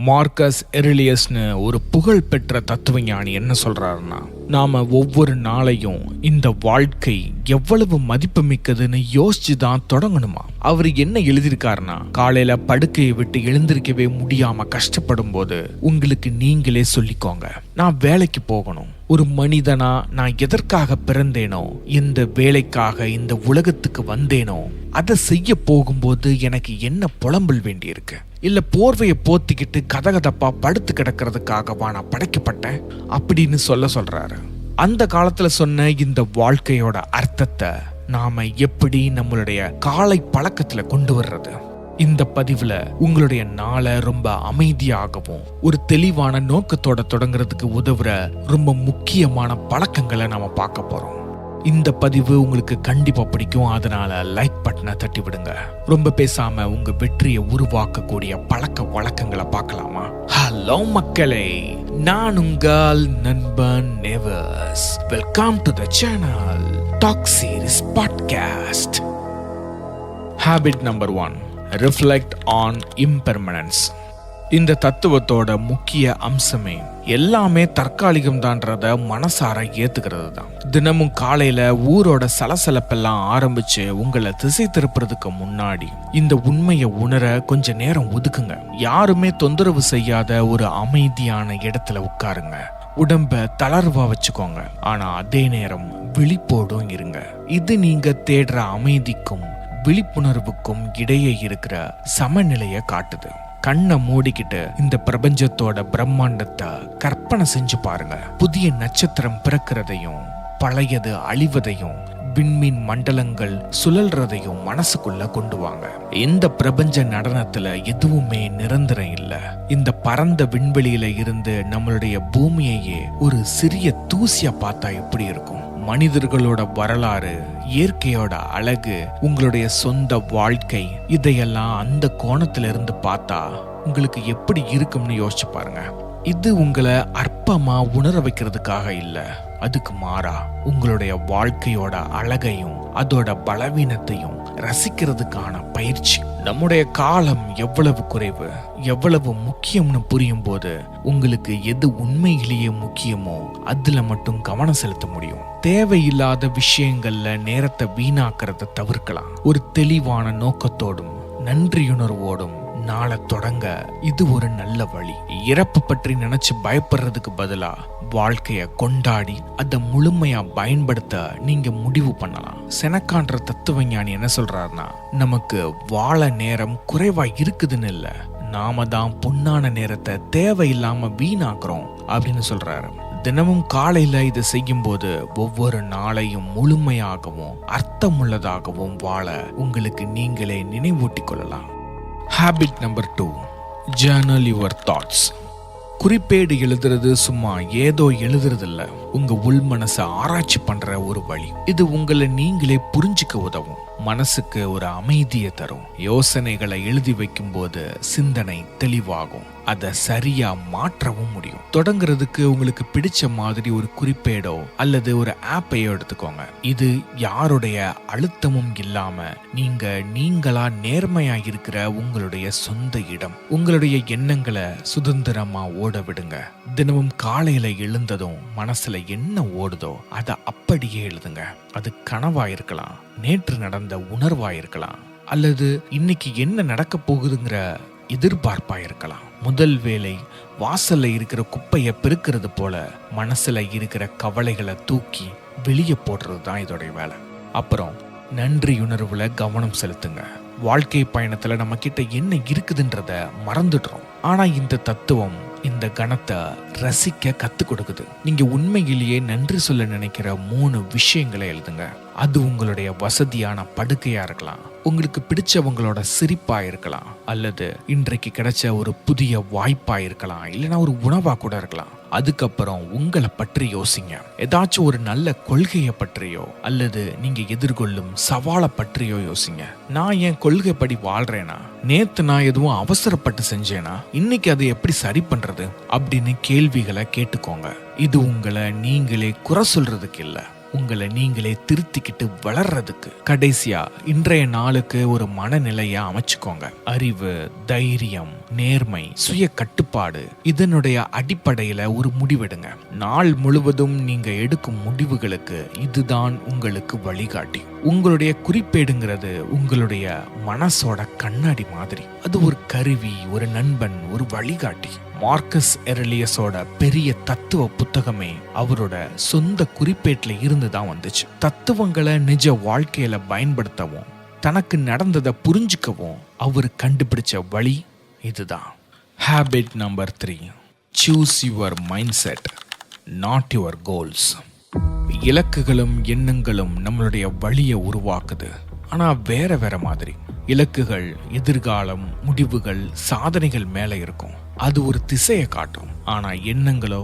Marcus எரிலியஸ்னு ஒரு புகழ்பெற்ற தத்துவஞானி என்ன சொல்றாருன்னா, நாம ஒவ்வொரு நாளையும் இந்த வாழ்க்கை எவ்வளவு மதிப்பு மிக்கதுன்னு யோசிச்சு தான் தொடங்கணுமா. அவர் என்ன எழுதியிருக்காருன்னா, காலையில படுக்கையை விட்டு எழுந்திருக்கவே முடியாம கஷ்டப்படும் போது உங்களுக்கு நீங்களே சொல்லிக்கோங்க, நான் வேலைக்கு போகணும். ஒரு மனிதனா நான் எதற்காக பிறந்தேனோ, எந்த வேலைக்காக இந்த உலகத்துக்கு வந்தேனோ, அதை செய்ய போகும்போது எனக்கு என்ன புலம்பல் வேண்டியிருக்கு? இல்ல போர்வையை போத்திக்கிட்டு கதகதப்பா படுத்து கிடக்கிறதுக்காகவா நான் படைக்கப்பட்டேன் அப்படின்னு சொல்றாரு. அந்த காலத்துல சொன்ன இந்த வாழ்க்கையோட அர்த்தத்தை நாம எப்படி நம்மளுடைய காலை பழக்கத்துல கொண்டு வர்றது? இந்த பதிவுல உங்களுடைய நாளை ரொம்ப அமைதியாகவும் ஒரு தெளிவான நோக்கத்தோட தொடங்குறதுக்கு உதவுற ரொம்ப முக்கியமான பழக்கங்களை நாம பார்க்க போறோம். இந்த பதிவு உங்களுக்கு கண்டிப்பா பிடிக்கும். அதனால லைக் பட்டனை தட்டி விடுங்க. ரொம்ப பேசாம உங்க வெற்றியை உருவாக்கக்கூடிய பழக்க வழக்கங்களை பார்க்கலாமா? ஹலோ மக்களே, நான் உங்கள் நண்பன் நெவர்ஸ். Welcome to the channel talk series podcast. Habit number 1, reflect on impermanence. இந்த தத்துவத்தோட முக்கிய அம்சமே எல்லாமே தற்காலிகம் தான்றத மனசார ஏத்துக்கிறது தான். தினமும் காலையில ஊரோட சலசலப்பெல்லாம் ஆரம்பிச்சு உங்களை திசை திருப்புறதுக்கு முன்னாடி இந்த உண்மையை உணர கொஞ்ச நேரம் ஒதுக்குங்க. யாருமே தொந்தரவு செய்யாத ஒரு அமைதியான இடத்துல உட்காருங்க. உடம்ப தளர்வா வச்சுக்கோங்க, ஆனா அதே நேரம் விழிப்போடும் இருங்க. இது நீங்க தேடுற அமைதிக்கும் விழிப்புணர்வுக்கும் இடையே இருக்கிற சமநிலையை காட்டுது. கண்ணை மூடிக்கிட்டு இந்த பிரபஞ்சத்தோட பிரம்மாண்டத்தை கற்பனை செஞ்சு பாருங்க. புதிய நட்சத்திரம் பிறக்கிறதையும் பழையது அழிவதையும் விண்மீன் மண்டலங்கள் சுழல்றதையும் மனசுக்குள்ள கொண்டு வாங்க. இந்த பிரபஞ்ச நடனத்துல எதுவுமே நிரந்தரம் இல்ல. இந்த பரந்த விண்வெளியில இருந்து நம்மளுடைய பூமியையே ஒரு சிறிய தூசியா பார்த்தா எப்படி இருக்கும்? மனிதர்களோட வரலாறு, இயற்கையோட அழகு, உங்களுடைய சொந்த வாழ்க்கை, இதையெல்லாம் அந்த கோணத்துல இருந்து பார்த்தா உங்களுக்கு எப்படி இருக்கும்னு யோசிச்சு பாருங்க. இது உங்களை அற்பமா உணர வைக்கிறதுக்காக இல்ல, அதுக்கு மாறா உங்களுடைய வாழ்க்கையோட அழகையும் அதோட பலவீனத்தையும் ரசிக்கிறதுக்கான பயிற்சி. நம்முடைய காலம் எவ்வளவு குறைவு, எவ்வளவு முக்கியம்னு புரியும் போது உங்களுக்கு எது உண்மையிலேயே முக்கியமோ அதுல மட்டும் கவனம் செலுத்த முடியும். தேவையில்லாத விஷயங்கள்ல நேரத்தை வீணாக்கிறத தவிர்க்கலாம். ஒரு தெளிவான நோக்கத்தோடும் நன்றியுணர்வோடும் நாளை தொடங்க இது ஒரு நல்ல வழி. இறப்பு பற்றி நினைச்சு பயப்படுறதுக்கு பதிலா வாழ்க்கைய கொண்டாடி அதை முழுமையா பயன்படுத்த நீங்க முடிவு பண்ணலாம். செனக்கான்ற தத்துவஞானி என்ன சொல்றாருன்னா, நமக்கு வாழ நேரம் குறைவா இருக்குதுன்னு இல்ல, நாம தான் பொன்னான நேரத்தை தேவையில்லாம வீணாக்குறோம் அப்படின்னு சொல்றாரு. தினமும் காலையில இதை செய்யும் போது ஒவ்வொரு நாளையும் முழுமையாகவும் அர்த்தமுள்ளதாகவும் வாழ உங்களுக்கு நீங்களே நினைவூட்டிக் கொள்ளலாம். Habit number 2, journal your thoughts. குறிப்பேடு எழுதுறது சும்மா ஏதோ எழுதுறது இல்ல, உங்க உள் மனசை ஆராய்ச்சி பண்ற ஒரு வழி. இது உங்களை நீங்களே புரிஞ்சுக்க உதவும், மனசுக்கு ஒரு அமைதியை தரும். யோசனைகளை எழுதி வைக்கும் போது சிந்தனை தெளிவாகும், அதை சரியா மாற்றவும் முடியும். தொடங்குறதுக்கு உங்களுக்கு பிடிச்ச மாதிரி ஒரு குறிப்பேடோ அல்லது ஒரு ஆப்பையோ எடுத்துக்கோங்க. இது யாருடைய அழுத்தமும் இல்லாம நீங்களா நேர்மையா இருக்கிற உங்களுடைய சொந்த இடம். உங்களுடைய எண்ணங்களை சுதந்திரமா ஓட விடுங்க. தினமும் காலையில எழுந்ததும் மனசுல என்ன ஓடுதோ அதை அப்படியே எழுதுங்க. அது கனவா இருக்கலாம், நேற்று நடந்த உணர்வா இருக்கலாம், அல்லது இன்னைக்கு என்ன நடக்க போகுதுங்கிற எதிர்பார்ப்பா இருக்கலாம். முதல் வேலை வாசல்ல இருக்கிற குப்பையை பெருக்கிறது போல மனசுல இருக்கிற கவலைகளை தூக்கி வெளியே போடுறது தான் இதோடைய வேலை. அப்புறம் நன்றியுணர்வுல கவனம் செலுத்துங்க. வாழ்க்கை பயணத்துல நம்ம கிட்ட என்ன இருக்குதுன்றத மறந்துடுறோம். ஆனா இந்த தத்துவம் இந்த கணத்தை ரசிக்க கத்து கொடுக்குது. நீங்க உண்மையிலேயே நன்றி சொல்ல நினைக்கிற 3 விஷயங்களை எழுதுங்க. அது உங்களுடைய வசதியான படுக்கையா இருக்கலாம், உங்களுக்கு பிடிச்சவங்களோட சிரிப்பா இருக்கலாம், அல்லது இன்றைக்கு கிடைச்ச ஒரு புதிய வாய்ப்பா இருக்கலாம், இல்லைன்னா ஒரு உணவா கூட இருக்கலாம். அதுக்கப்புறம் உங்களை பற்றி யோசிங்க. ஏதாச்சும் ஒரு நல்ல கொள்கையை பற்றியோ அல்லது நீங்க எதிர்கொள்ளும் சவாலை பற்றியோ யோசிங்க. நான் என் கொள்கைப்படி வாழ்றேனா? நேத்து நான் எதுவும் அவசரப்பட்டு செஞ்சேனா? இன்னைக்கு அதை எப்படி சரி பண்றது அப்படின்னு கேள்விகளை கேட்டுக்கோங்க. இது உங்களை நீங்களே குறை சொல்றதுக்கு இல்ல, உங்களை நீங்களே திருத்திக்கிட்டு வளர்றதுக்கு. கடைசியா இன்றைய நாளுக்கு ஒரு மனநிலைய அமைச்சுக்கோங்க. அறிவு, தைரியம், நேர்மை, சுய கட்டுப்பாடு இதனுடைய அடிப்படையில ஒரு முடிவெடுங்க. நாள் முழுவதும் நீங்க எடுக்கும் முடிவுகளுக்கு இதுதான் உங்களுக்கு வழிகாட்டி. உங்களுடைய குறிப்பேடுங்கிறது உங்களுடைய மனசோட கண்ணாடி மாதிரி. அது ஒரு கருவி, ஒரு நண்பன், ஒரு வழிகாட்டி. மார்க்கஸ் எரலியஸோட பெரிய தத்துவ புத்தகமே அவரோட சொந்த குறிப்பேட்டுல இருந்துதான் வந்துச்சு. தத்துவங்களை நிஜ வாழ்க்கையில பயன்படுத்தவும் தனக்கு நடந்ததை புரிஞ்சுக்கவும் அவர் கண்டுபிடிச்ச வழி இதுதான். Habit number 3, choose your mind set, not your goals. இலக்குகளும் எண்ணங்களும் நம்மளுடைய வழியை உருவாக்குது, ஆனா வேற வேற மாதிரி. இலக்குகள் எதிர்காலம், முடிவுகள், சாதனைகள் மேல இருக்கும், அது ஒரு திசையை காட்டும். ஆனா எண்ணங்களோ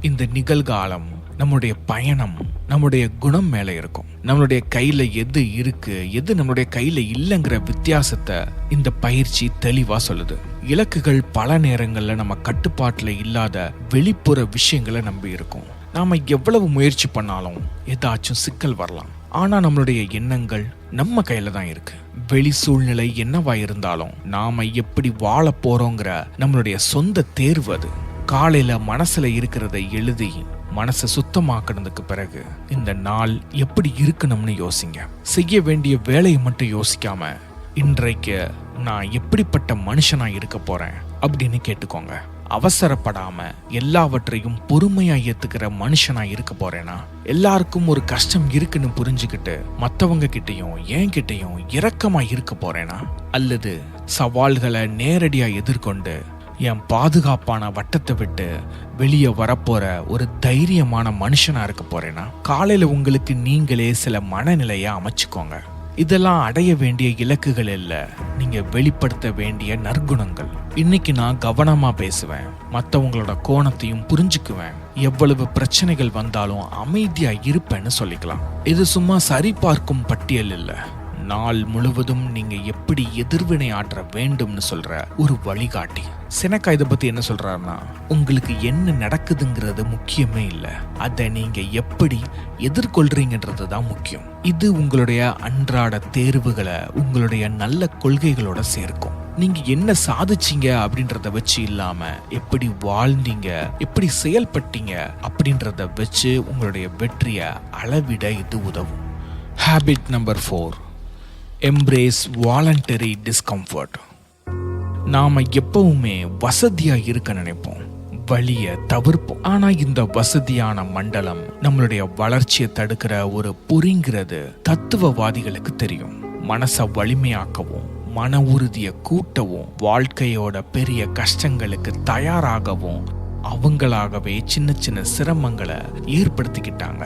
இந்த நிகழ்காலம், நம்முடைய பயணம், நம்முடைய குணம் மேல இருக்கும். நம்மளுடைய கையில எது இருக்கு, எது நம்மளுடைய கையில இல்லைங்கிற வித்தியாசத்தை இந்த பயிற்சி தெளிவா சொல்லுது. இலக்குகள் பல நேரங்கள்ல நம்ம கட்டுப்பாட்டுல இல்லாத வெளிப்புற விஷயங்களை நம்பி இருக்கும். நாம எவ்வளவு முயற்சி பண்ணாலும் ஏதாச்சும் சிக்கல் வரலாம். ஆனா நம்மளுடைய எண்ணங்கள் நம்ம கையில தான் இருக்கு. வெளி சூழ்நிலை என்னவா இருந்தாலும் நாம எப்படி வாழ போறோங்கிற நம்மளுடைய சொந்த தேர்வு அது. காலையில மனசுல இருக்கிறத எழுதி மனசை சுத்தமாக்குனதுக்கு பிறகு இந்த நாள் எப்படி இருக்கணும்னு யோசிங்க. செய்ய வேண்டிய வேலையை மட்டும் யோசிக்காம இன்றைக்கு நான் எப்படிப்பட்ட மனுஷனா இருக்க போறேன் அப்படின்னு கேட்டுக்கோங்க. அவசரப்படாம எல்லாவற்றையும் பொறுமையா ஏத்துக்கிற மனுஷனா இருக்க போறேனா, எல்லாருக்கும் ஒரு கஷ்டம் இருக்குன்னு புரிஞ்சுக்கிட்டு மத்தவங்க கிட்டையும் என்கிட்டையும் இரக்கமா இருக்க போறேனா, அல்லது சவால்களை நேரடியா எதிர்கொண்டு என் பாதுகாப்பான வட்டத்தை விட்டு வெளியே வரப்போற ஒரு தைரியமான மனுஷனா இருக்க போறேனா. காலையில உங்களுக்கு நீங்களே சில மனநிலையை அமைச்சுக்கோங்க. இதெல்லாம் அடைய வேண்டிய இலக்குகள் இல்ல, நீங்க வெளிப்படுத்த வேண்டிய நற்குணங்கள். இன்னைக்கு நான் கவனமா பேசுவேன், மற்றவங்களோட கோணத்தையும் புரிஞ்சுக்குவேன், எவ்வளவு பிரச்சனைகள் வந்தாலும் அமைதியா இருப்பேன்னு சொல்லிக்கலாம். இது சும்மா சரி பார்க்கும் பட்டியல் இல்ல, நாள் முழுவதும் நீங்க எப்படி எதிர்வினை ஆற்ற வேண்டும்னு சொல்ற ஒரு வழிகாட்டி. செனக்கா இதை பத்தி என்ன சொல்றாருன்னா, உங்களுக்கு என்ன நடக்குதுங்கிறது முக்கியமே இல்லை, அதை நீங்க எப்படி எதிர்கொள்றீங்கன்றது தான் முக்கியம். இது உங்களுடைய அன்றாட தேர்வுகளை உங்களுடைய நல்ல கொள்கைகளோட சேர்க்கும். நீங்க என்ன சாதிச்சீங்க அப்படின்றத வச்சு இல்லாம எப்படி வாழ்ந்தீங்க, எப்படி செயல்பட்டீங்க அப்படின்றத வச்சு உங்களுடைய வெற்றியை அளவிட இது உதவும். Habit number 4, embrace voluntary discomfort. நாம எப்பவுமே வசதியா இருக்க நினைப்போம், வலிய தவிர்ப்போம். ஆனா இந்த வசதியான மண்டலம் நம்மளுடைய வளர்ச்சியை தடுக்கிற ஒரு பொறிங்கிறது தத்துவவாதிகளுக்கு தெரியும். மனசை வலிமையாக்கவும், மன உறுதியை கூட்டவும், வாழ்க்கையோட பெரிய கஷ்டங்களுக்கு தயாராகவும் அவங்களாகவே சின்ன சின்ன சிரமங்களை ஏற்படுத்திக்கிட்டாங்க.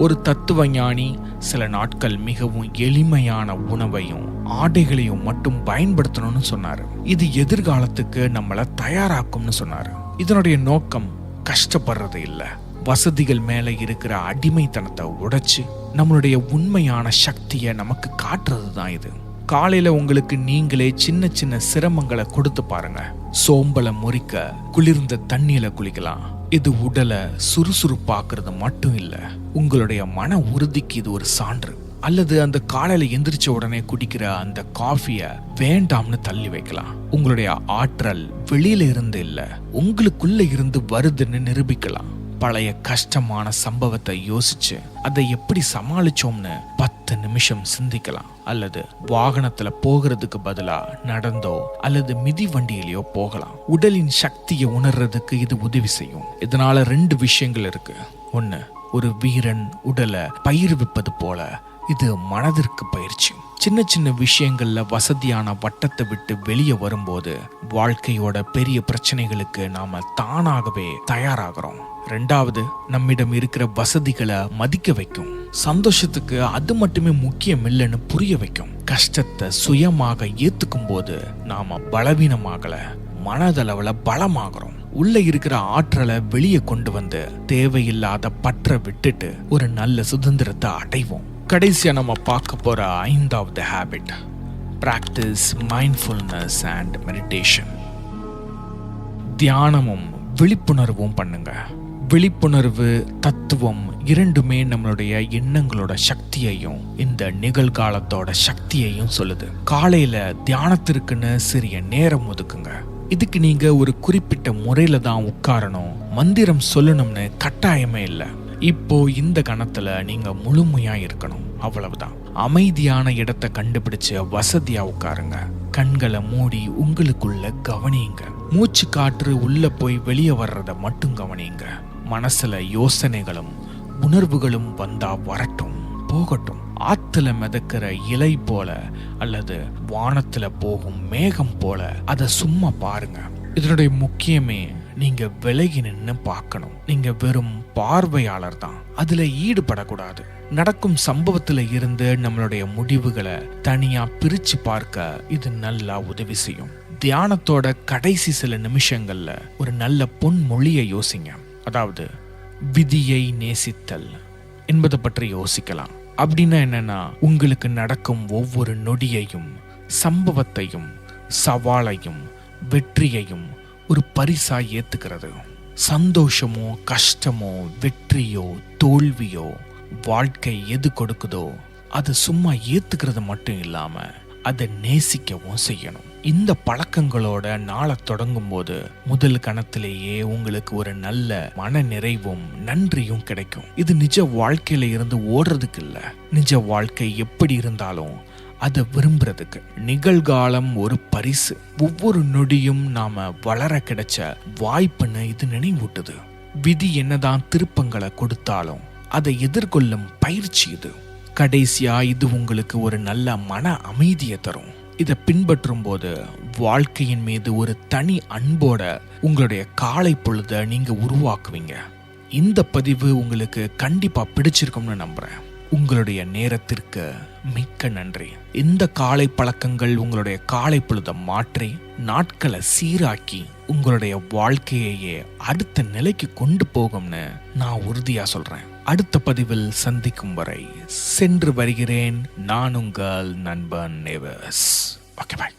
ஒரு தத்துவ ஞானி சில நாட்கள் மிகவும் எளிமையான உணவையும் ஆடைகளையும் மட்டும் பயன்படுத்தணும்னு சொன்னாரு. இது எதிர்காலத்துக்கு நம்மளை தயாராக்கும்னு சொன்னாரு. இதனுடைய நோக்கம் கஷ்டப்படுறது இல்ல, வசதிகள் மேல இருக்கிற அடிமைத்தனத்தை உடைச்சு நம்மளுடைய உண்மையான சக்தியை நமக்கு காட்டுறது தான் இது. காலையில உங்களுக்கு நீங்களே சின்ன சின்ன சிரமங்களை கொடுத்து பாருங்க. சோம்பலை முறிக்க குளிர்ந்த தண்ணியில குளிக்கலாம். இது உடலை சுறுசுறுப்பாக்குறது மட்டும் இல்ல, உங்களுடைய மன உறுதிக்கு இது ஒரு சான்று. அல்லது அந்த காலையில எந்திரிச்ச உடனே குடிக்கிற அந்த காஃபிய வேண்டாம்னு தள்ளி வைக்கலாம். உங்களுடைய ஆற்றல் வெளியில இருந்து இல்ல, உங்களுக்குள்ள இருந்து வருதுன்னு நிரூபிக்கலாம். பழைய கஷ்டமான சம்பவத்தை யோசிச்சு அதை எப்படி சமாளிச்சோம்னு 10 நிமிஷம் சிந்திக்கலாம். அல்லது வாகனத்துல போகிறதுக்கு பதிலா நடந்தோ அல்லது மிதி வண்டியிலயோ போகலாம். உடலின் சக்தியை உணர்றதுக்கு இது உதவி செய்யும். இதனால 2 விஷயங்கள் இருக்கு. ஒண்ணு, ஒரு வீரன் உடலை பயிர்விப்பது போல இது மனதிற்கு பயிற்சி. சின்ன சின்ன விஷயங்கள்ல வசதியான வட்டத்தை விட்டு வெளியே வரும்போது வாழ்க்கையோட பெரிய பிரச்சனைகளுக்கு நாம தானாகவே தயாராகிறோம். 2வது, நம்மிடம் இருக்கிற வசதிகளை மதிக்க வைக்கும். சந்தோஷத்துக்கு அது மட்டுமே முக்கியம் இல்லைன்னு புரிய வைக்கும். கஷ்டத்தை சுயமாக ஏத்துக்கும் போது நாம பலவீனமாகல, மனதளவுல பலமாகிறோம். உள்ள இருக்கிற ஆற்றலை வெளியே கொண்டு வந்து தேவையில்லாத பற்ற விட்டுட்டு ஒரு நல்ல சுதந்திரத்தை அடைவோம். கடைசியா நம்ம பார்க்க போற 5வது habit, practice mindfulness and meditation. தியானமும் விழிப்புணர்வும் பண்ணுங்க. விழிப்புணர்வு, தத்துவம், இரண்டுமே நம்மளுடைய எண்ணங்களோட சக்தியையும் இந்த நிகழ்காலத்தோட சக்தியையும் சொல்லுது. காலையில தியானத்திற்குன்னு சிறிய நேரம் ஒதுக்குங்க. இதுக்கு நீங்க ஒரு குறிப்பிட்ட முறையில தான் உட்காரணும், மந்திரம் சொல்லணும்னு கட்டாயமே இல்லை. இப்போ இந்த கணத்துல நீங்க முழுமையா இருக்கணும், அவ்வளவுதான். அமைதியான இடத்தை கண்டுபிடிச்சு வசதியா உட்காருங்க. கண்களை மூடி உங்களுக்குள்ள கவனியுங்க. மூச்சு காற்று உள்ள போய் வெளியே வர்றத மட்டும் கவனியுங்க. மனசுல யோசனைகளும் உணர்வுகளும் வந்தா வரட்டும், போகட்டும். ஆத்துல மிதக்கிற இலை போல அல்லது வானத்துல போகும் மேகம் போல அதை சும்மா பாருங்க. இதனுடைய முக்கியமே நீங்க விலகி நின்று பார்க்கணும். நீங்க வெறும் பார்வையாளர் தான், அதுல ஈடுபடக்கூடாது. நடக்கும் சம்பவத்துல இருந்து நம்மளுடைய முடிவுகளை தனியா பிரிச்சு பார்க்க இது நல்லா உதவி செய்யும். தியானத்தோட கடைசி சில நிமிஷங்கள்ல ஒரு நல்ல பொன்மொழியை யோசிங்க. அதாவது விதியை நேசித்தல் என்பதை பற்றி யோசிக்கலாம். அப்படின்னா என்னன்னா, உங்களுக்கு நடக்கும் ஒவ்வொரு நொடியையும், சம்பவத்தையும், சவாலையும், வெற்றியையும் ஒரு பரிசா ஏத்துக்கிறது. சந்தோஷமோ கஷ்டமோ வெற்றியோ தோல்வியோ வாழ்க்கை எது கொடுக்குதோ அது சும்மா ஏத்துக்கிறது மட்டும் இல்லாம அதை நேசிக்கவும் செய்யணும். இந்த பழக்கங்களோட நாளை தொடங்கும் போது முதல் கணத்திலேயே உங்களுக்கு ஒரு நல்ல மன நிறைவும் நன்றியும் கிடைக்கும். இது நிஜ வாழ்க்கையில இருந்து ஓடுறதுக்கு இல்ல, நிஜ வாழ்க்கை எப்படி இருந்தாலும் அதை விரும்புறதுக்கு. நிகழ்காலம் ஒரு பரிசு. ஒவ்வொரு நொடியும் நாம வளர கிடைச்ச வாய்ப்புன்னு இது நினைவூட்டுது. விதி என்னதான் திருப்பங்களை கொடுத்தாலும் அதை எதிர்கொள்ளும் பயிற்சி இது. கடைசியா இது உங்களுக்கு ஒரு நல்ல மன அமைதியை தரும். இதை பின்பற்றும் போது வாழ்க்கையின் மீது ஒரு தனி அன்போட உங்களுடைய காலை பொழுத நீங்க உருவாக்குவீங்க. இந்த பதிவு உங்களுக்கு கண்டிப்பா பிடிச்சிருக்கும்னு நம்புறேன். உங்களுடைய நேரத்திற்கு மிக்க நன்றி. இந்த காலை பழக்கங்கள் உங்களுடைய காலை பொழுத மாற்றி நாட்களை சீராக்கி உங்களுடைய வாழ்க்கையே அடுத்த நிலைக்கு கொண்டு போகும்னு நான் உறுதியா சொல்றேன். அடுத்த பதிவில் சந்திக்கும் வரை சென்று வருகிறேன். நான் உங்கள் நண்பன் நேவர்ஸ். ஓகே, பாய்.